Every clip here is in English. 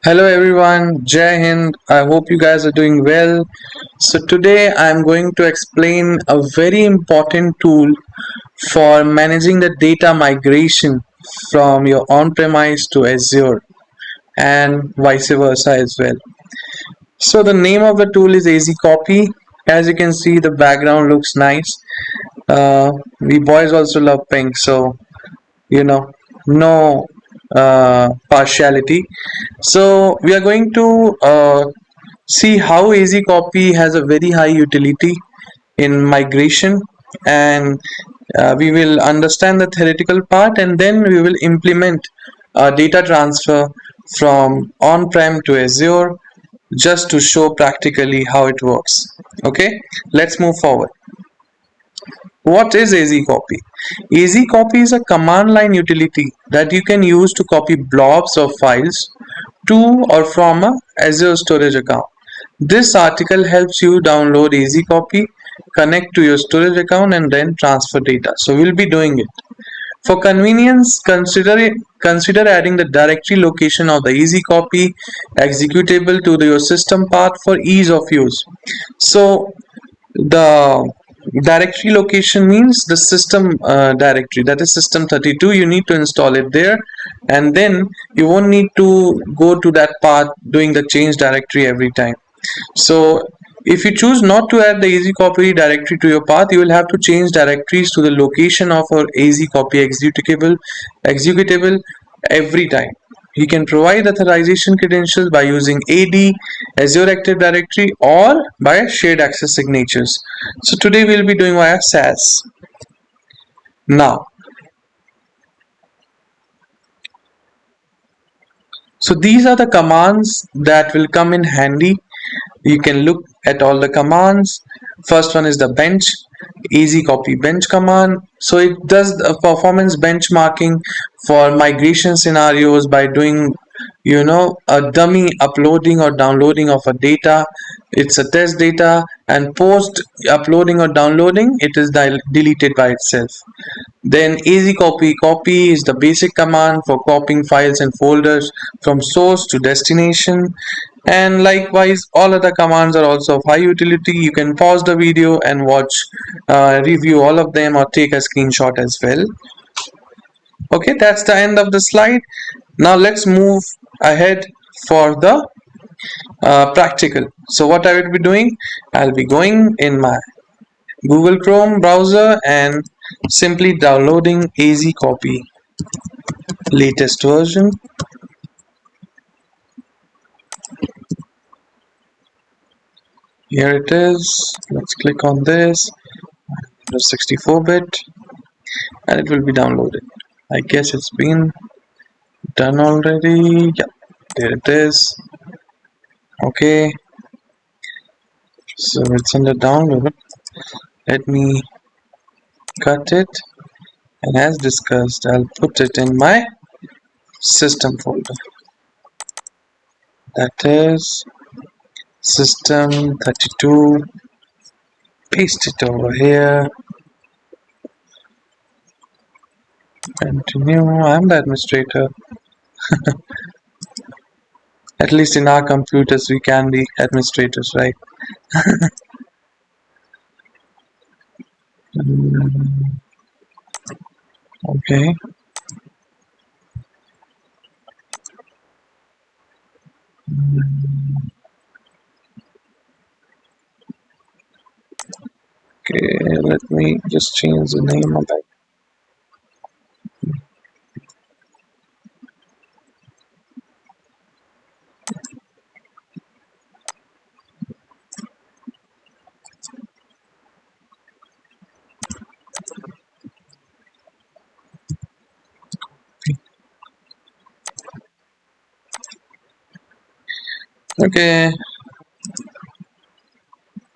Hello everyone, Jai Hind. I hope you guys are doing well. So today I'm going to explain a very important tool for managing the data migration from your on-premise to Azure and vice versa as well. So the name of the tool is Azcopy. As you can see, the background looks nice. We boys also love pink, so you know, no partiality. So we are going to see how easy copy has a very high utility in migration, and we will understand the theoretical part, and then we will implement data transfer from on-prem to Azure just to show practically how it works. Okay, let's move forward. What is Azcopy? Azcopy is a command line utility that you can use to copy blobs of files to or from a Azure storage account. This article helps you download Azcopy, connect to your storage account, and then transfer data. So we'll be doing it. For convenience, consider adding the directory location of the Azcopy executable to your system path for ease of use. So the directory location means the system directory, that is system 32. You need to install it there, and then you won't need to go to that path doing the change directory every time. So if you choose not to add the Azcopy directory to your path, you will have to change directories to the location of our Azcopy executable every time. You can provide authorization credentials by using AD, Azure Active Directory, or by shared access signatures. So today we'll be doing via SAS. Now, so these are the commands that will come in handy. You can look at all the commands. First one is the bench, Azcopy bench command. So it does the performance benchmarking for migration scenarios by doing a dummy uploading or downloading of a data. It's a test data, and post uploading or downloading it is deleted by itself. Then Azcopy is the basic command for copying files and folders from source to destination. And likewise, all other commands are also of high utility. You can pause the video and watch, review all of them, or take a screenshot as well. Okay, that's the end of the slide. Now let's move ahead for the practical. So what I will be doing, I'll be going in my Google Chrome browser and simply downloading Azcopy latest version. Here it is. Let's click on this. The 64-bit, and it will be downloaded. I guess it's been done already. Yeah, there it is. Okay, so it's under download. Let me cut it, and as discussed, I'll put it in my system folder. That is system 32. Paste it over here. Continue. I'm the administrator. At least in our computers, we can be administrators, right? Okay. Okay, let me just change the name of that. Okay,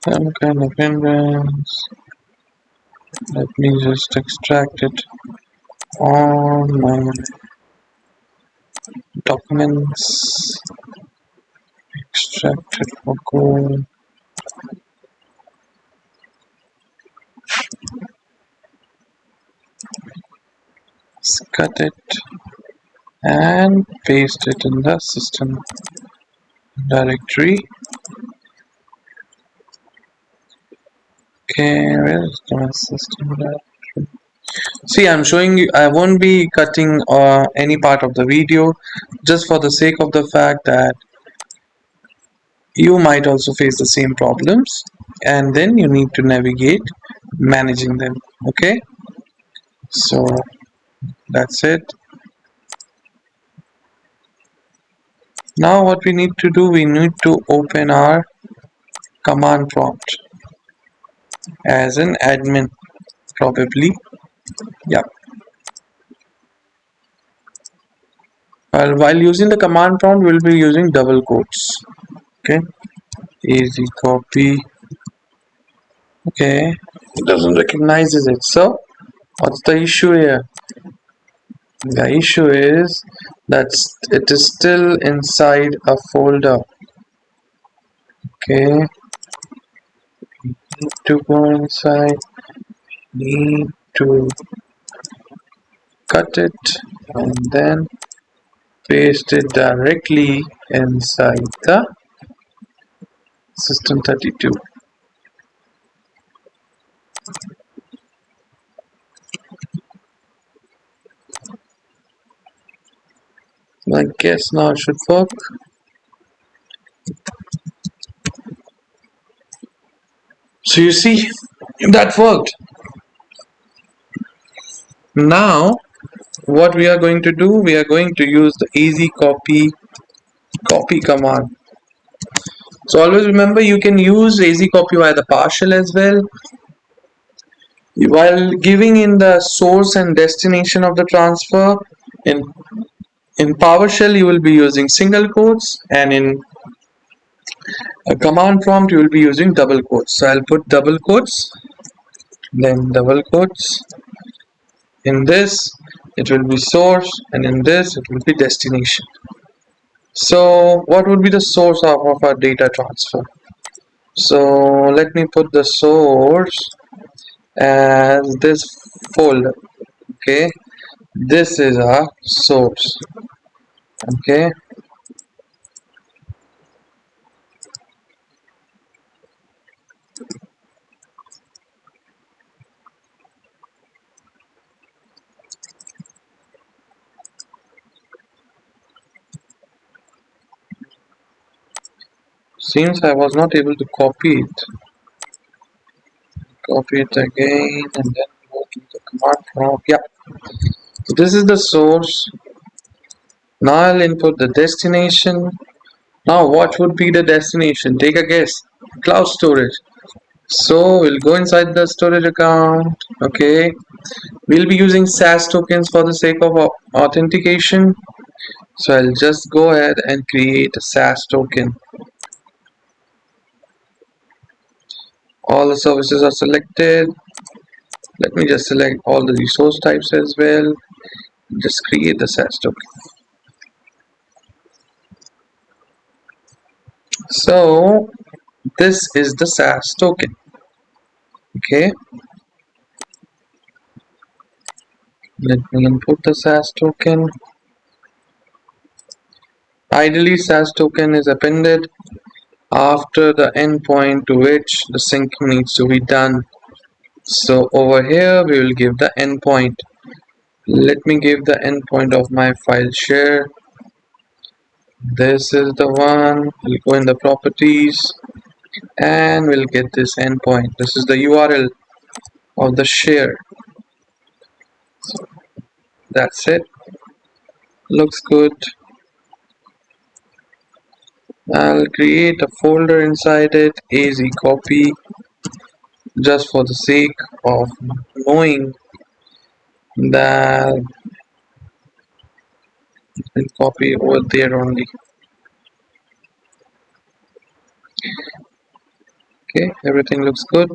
some kind of hindrance. Let me just extract it on my documents. Extract it for code. Cut it and paste it in the system. directory. Okay, where is the system directory? See, I'm showing you, I won't be cutting any part of the video just for the sake of the fact that you might also face the same problems, and then you need to navigate managing them. Okay, so that's it. Now what we need to do, we need to open our command prompt as an admin, probably. Yeah. While using the command prompt, we'll be using double quotes. Okay, easy copy. Okay, it doesn't recognizes it. So what's the issue here? The issue is that it is still inside a folder. Okay, need to go inside, need to cut it and then paste it directly inside the system32. I guess now it should work. So you see, that worked. Now what we are going to do, we are going to use the easy copy command. So always remember, you can use easy copy via the partial as well. While giving in the source and destination of the transfer, in PowerShell you will be using single quotes, and in a command prompt you will be using double quotes. So I'll put double quotes, then double quotes. In this it will be source, and in this it will be destination. So what would be the source of our data transfer? So let me put the source as this folder. Okay, this is our source. Okay, seems I was not able to copy it. Copy it again and then go to the command prompt. Yeah, so this is the source. Now I'll input the destination. Now what would be the destination? Take a guess. Cloud storage. So we'll go inside the storage account. Okay, we'll be using SAS tokens for the sake of authentication. So I'll just go ahead and create a SAS token. All the services are selected. Let me just select all the resource types as well. Just create the SAS token. So this is the SAS token. Okay, let me input the SAS token. Ideally, SAS token is appended after the endpoint to which the sync needs to be done. So over here we will give the endpoint. Let me give the endpoint of my file share. This is the one. We'll go in the properties and we'll get this endpoint. This is the URL of the share. So that's it. Looks good. I'll create a folder inside it, easy copy, just for the sake of knowing that I'll copy over there only. Okay, everything looks good.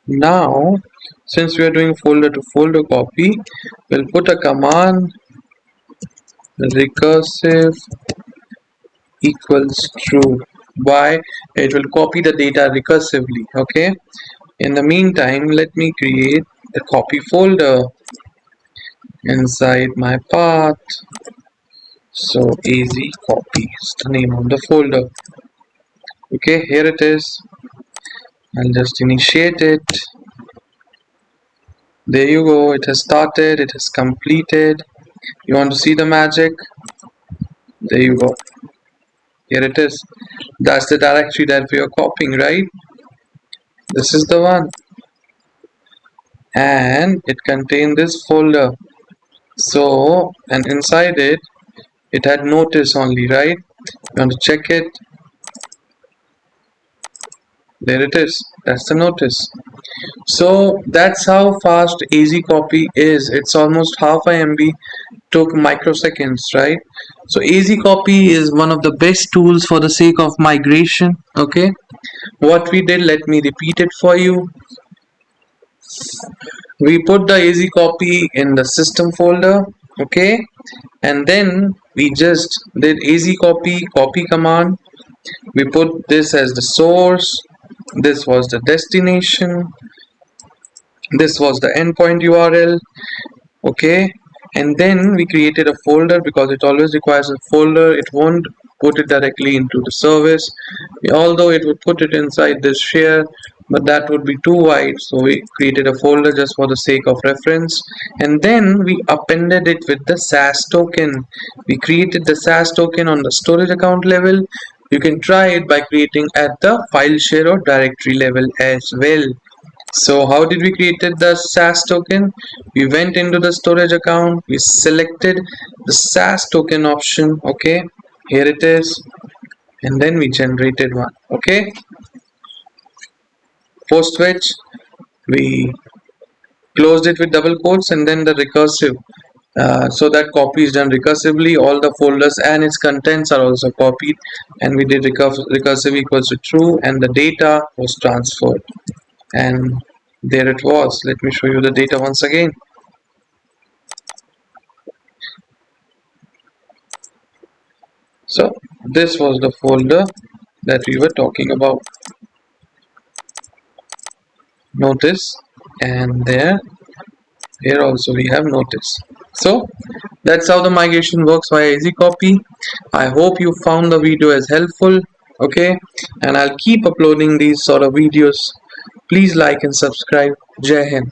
Now since we are doing folder to folder copy, we'll put a command recursive equals true. Why? It will copy the data recursively. Okay, in the meantime let me create the copy folder inside my path. So Azcopy is the name of the folder. Okay, here it is. I'll just initiate it. There you go, it has started, it has completed. You want to see the magic? There you go. Here it is. That's the directory that we are copying, right? This is the one. And it contained this folder. So, and inside it, it had notice only, right? You want to check it. There it is. That's the notice. So that's how fast Azcopy is. It's almost half a MB, took microseconds, right? So Azcopy is one of the best tools for the sake of migration. Okay, what we did, let me repeat it for you. We put the Azcopy in the system folder, okay, and then we just did Azcopy copy command. We put this as the source, this was the destination, this was the endpoint URL, okay, and then we created a folder because it always requires a folder. It won't put it directly into the service, although it would put it inside this share, but that would be too wide, so we created a folder just for the sake of reference. And then we appended it with the SAS token. We created the SAS token on the storage account level. You can try it by creating at the file share or directory level as well. So how did we created the SAS token? We went into the storage account, we selected the SAS token option, okay, here it is, and then we generated one, okay. Post which we closed it with double quotes, and then the recursive, so that copy is done recursively. All the folders and its contents are also copied, and we did recursive equals to true, and the data was transferred. And there it was. Let me show you the data once again. So this was the folder that we were talking about. Notice, and here also we have notice. So that's how the migration works via Azcopy. I hope you found the video as helpful, okay, and I'll keep uploading these sort of videos. Please like and subscribe. Jai Hind.